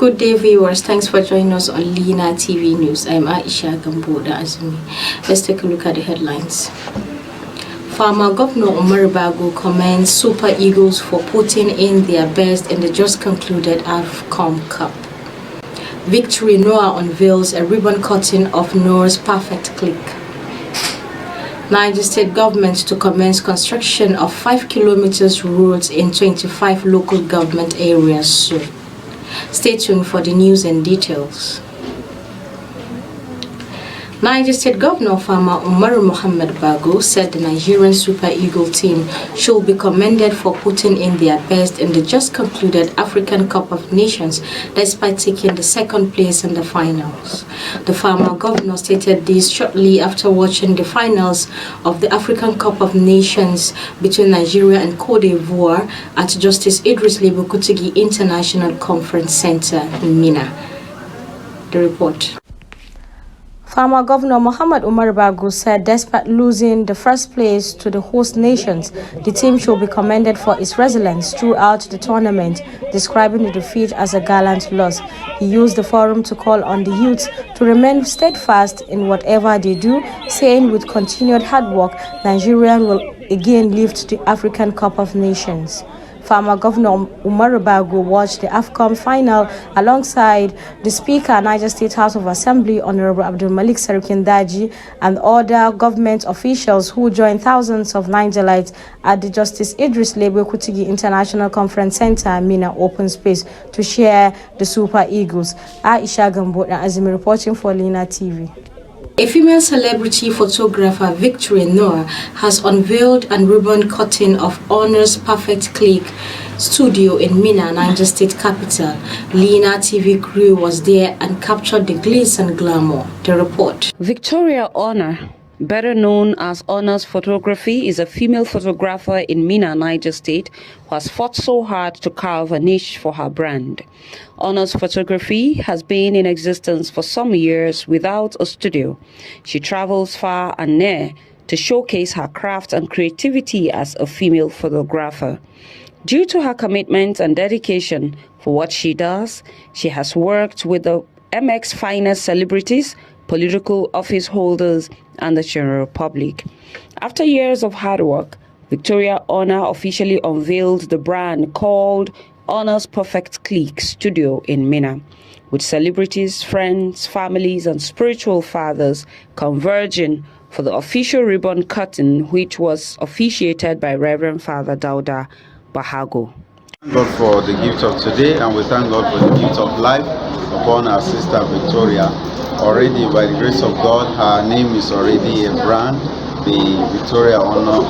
Good day, viewers. Thanks for joining us on LINATV News. I'm Aisha Gamboda Azumi. Let's take a look at the headlines. Former Governor UMARU BAGO commends Super Eagles for putting in their best in the just concluded AFCON Cup. Victory Noah unveils a ribbon cutting of Noah's perfect click. Niger State government to commence construction of 5 kilometers roads in 25 local government areas soon. Stay tuned for the news and details. Niger State Governor Farmer UMARU Mohammed Bago said the Nigerian Super Eagle team should be commended for putting in their best in the just concluded African Cup of Nations despite taking the second place in the finals. The former governor stated this shortly after watching the finals of the African Cup of Nations between Nigeria and Cote d'Ivoire at Justice Idris Lebo Kutigi International Conference Center in MINNA. The report. Former Governor Mohammed Umar Bago said despite losing the first place to the host nations, the team should be commended for its resilience throughout the tournament, describing the defeat as a gallant loss. He used the forum to call on the youth to remain steadfast in whatever they do, saying with continued hard work, Nigeria will again lift the African Cup of Nations. Former Governor UMARU BAGO watched the AFCON final alongside the Speaker, Niger State House of Assembly, Honorable Abdul Malik Sarukindaji, and other government officials who joined thousands of Nigerites at the Justice Idris Lebo Kutigi International Conference Center, MINNA Open Space, to share the Super Eagles. Aisha Gamboda Azumi reporting for LINATV. A female celebrity photographer, Victory Noah, has unveiled a ribbon cutting of Honor's Perfect Click studio in MINNA, Niger State capital. LINATV crew was there and captured the glitz and glamour. The report. Victoria Honor, better known as Honor's Photography, is a female photographer in MINNA, Niger State, who has fought so hard to carve a niche for her brand. Honor's Photography has been in existence for some years without a studio. She travels far and near to showcase her craft and creativity as a female photographer. Due to her commitment and dedication for what she does, she has worked with the MX finest celebrities, political office holders, and the general public. After years of hard work, Victoria Honor officially unveiled the brand called Honor's Perfect Click Studio in MINNA, with celebrities, friends, families, and spiritual fathers converging for the official ribbon cutting, which was officiated by Reverend Father Dauda Bahago. Thank God for the gift of today, and we thank God for the gift of life upon our sister Victoria. Already, by the grace of God, her name is already a brand, the Victoria Honor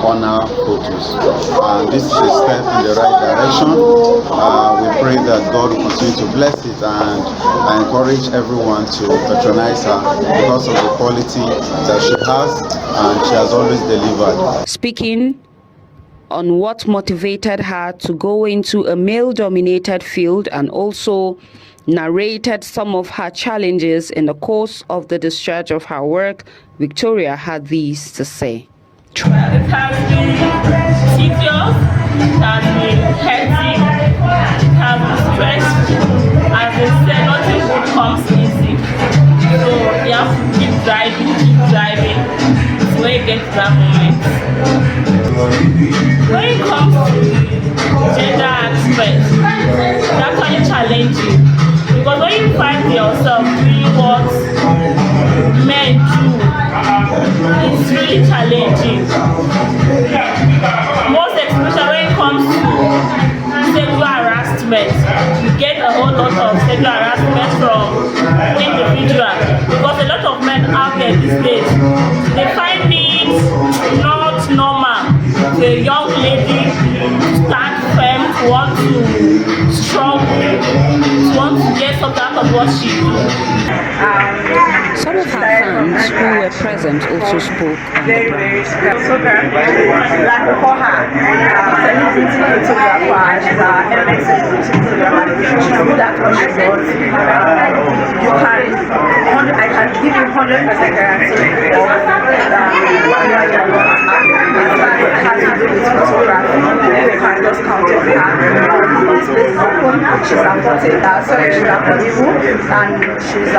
Photos. And this is a step in the right direction. We pray that God will continue to bless it, and I encourage everyone to patronize her because of the quality that she has, and she has always delivered. Speaking on what motivated her to go into a male-dominated field and also narrated some of her challenges in the course of the discharge of her work, Victoria had these to say. It has been tedious, it has been hectic, it has been stressful. As they say, nothing good comes easy. So you have to keep driving, so you get to that moment. When it comes to gender aspect, it's actually challenging. Because when you find yourself doing what men do, it's really challenging. Most especially when it comes to sexual harassment, you get a whole lot of sexual harassment from individuals. Because a lot of men out there these days, they find it not normal for a young lady to stand firm, to want to struggle, to want to get something out of what she does. Some of her fans who were present also spoke on the brand. Like for her, celebrity photographer, she's an MX celebrity photographer. She's good at what she does. I can give you 100% guarantee of has to do with photography. You can just count on her. this place is open. She's affordable, and she's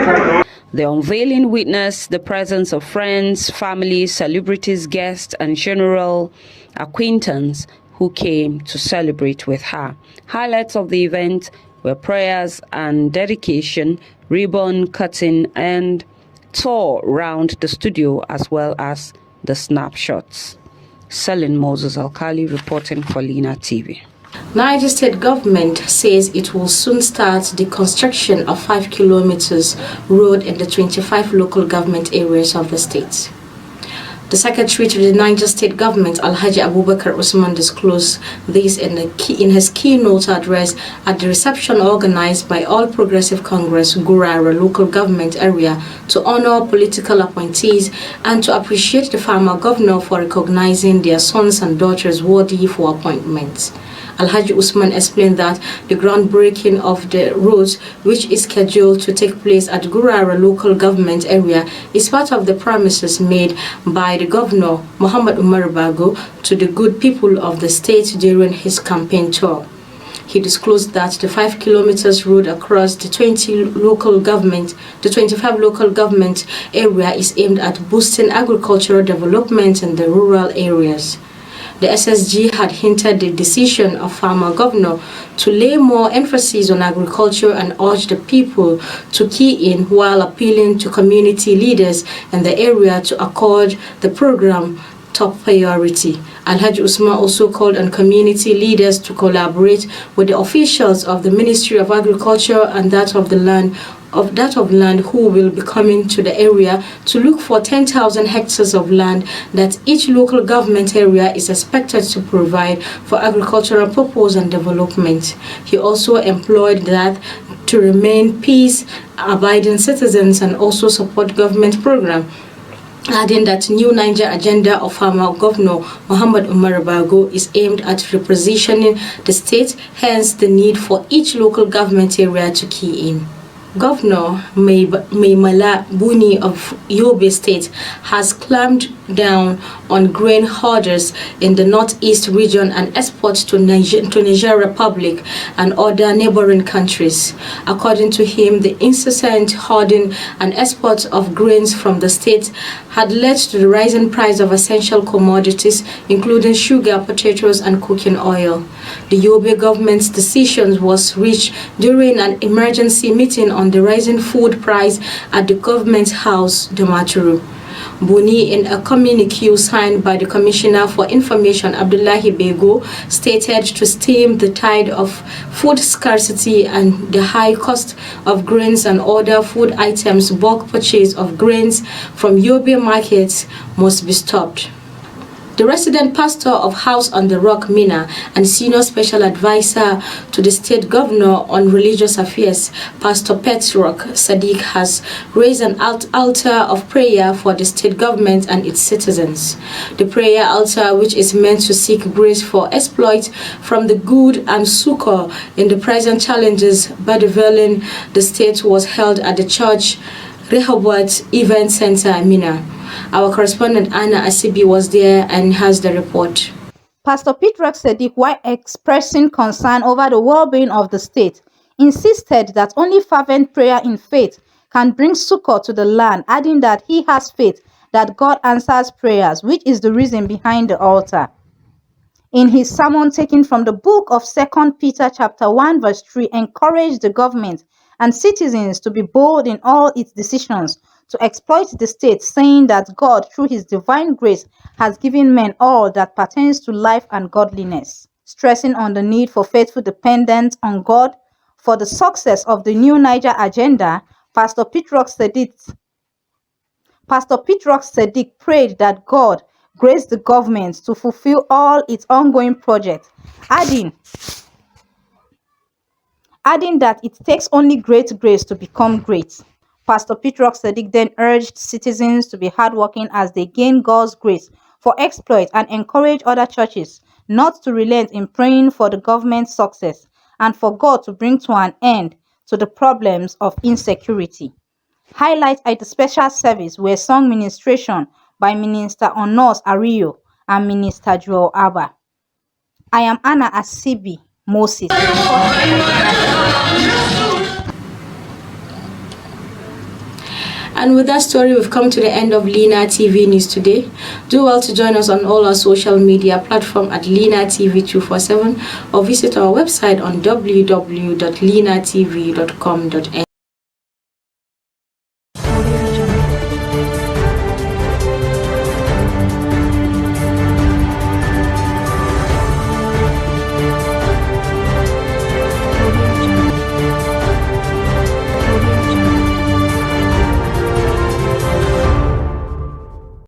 open. The unveiling witnessed the presence of friends, family, celebrities, guests, and general acquaintance who came to celebrate with her. Highlights of the event were prayers and dedication, ribbon cutting, and tour round the studio, as well as the snapshots. Selin Moses Alkali reporting for LINATV. Niger State government says it will soon start the construction of 5 kilometers road in the 25 local government areas of the state. The secretary to the Niger State government, Alhaji Abubakar Usman, disclosed this in his keynote address at the reception organized by All Progressive Congress Gurara local government area to honor political appointees and to appreciate the former governor for recognizing their sons and daughters worthy for appointments. Alhaji Usman explained that the groundbreaking of the roads, which is scheduled to take place at Gurara local government area, is part of the promises made by the governor, Muhammad UMARU BAGO, to the good people of the state during his campaign tour. He disclosed that the 5 kilometers road across the 25 local government area is aimed at boosting agricultural development in the rural areas. The SSG had hinted the decision of former governor to lay more emphasis on agriculture and urged the people to key in while appealing to community leaders in the area to accord the program top priority. Alhaji Usman also called on community leaders to collaborate with the officials of the Ministry of Agriculture and that of land who will be coming to the area to look for 10,000 hectares of land that each local government area is expected to provide for agricultural purpose and development. He also employed that to remain peace-abiding citizens and also support government program, adding that new Niger agenda of former Governor Muhammad UMARU BAGO is aimed at repositioning the state, hence the need for each local government area to key in. Governor Maimala Buni of Yobe State has clamped down on grain hoarders in the northeast region and exports to Niger Republic and other neighboring countries. According to him, the incessant hoarding and exports of grains from the state had led to the rising price of essential commodities, including sugar, potatoes, and cooking oil. The Yobe government's decision was reached during an emergency meeting on the rising food price at the government house, Damaturu. Buni, in a communique signed by the Commissioner for Information, Abdullahi Bego, stated to stem the tide of food scarcity and the high cost of grains and other food items, bulk purchase of grains from Yobe markets must be stopped. The resident pastor of House on the Rock, MINNA, and senior special advisor to the state governor on religious affairs, Pastor Petrok Sadiq, has raised an altar of prayer for the state government and its citizens. The prayer altar, which is meant to seek grace for exploit from the good and succor in the present challenges bedeviling the state, was held at the church Rehoboth Event Center, MINNA. Our correspondent Anna Asibi was there and has the report. Pastor Petrok Sadiq, while expressing concern over the well-being of the state, insisted that only fervent prayer in faith can bring succor to the land, adding that he has faith that God answers prayers, which is the reason behind the altar. In his sermon taken from the book of 2 Peter chapter 1 verse 3, encouraged the government and citizens to be bold in all its decisions to exploit the state, saying that God, through his divine grace, has given men all that pertains to life and godliness, stressing on the need for faithful dependence on God for the success of the new Niger agenda. Pastor Petrok Sadiq prayed that God grace the government to fulfill all its ongoing projects, adding that it takes only great grace to become great. Pastor Petrok Sadiq then urged citizens to be hardworking as they gain God's grace for exploit and encourage other churches not to relent in praying for the government's success and for God to bring to an end to the problems of insecurity. Highlights at the special service were song ministration by Minister Onos Ario and Minister Joel Abba. I am Anna Asibi Moses. And with that story, we've come to the end of LINATV News today. Do well to join us on all our social media platforms at LINATV247 or visit our website on www.linatv.com.ng.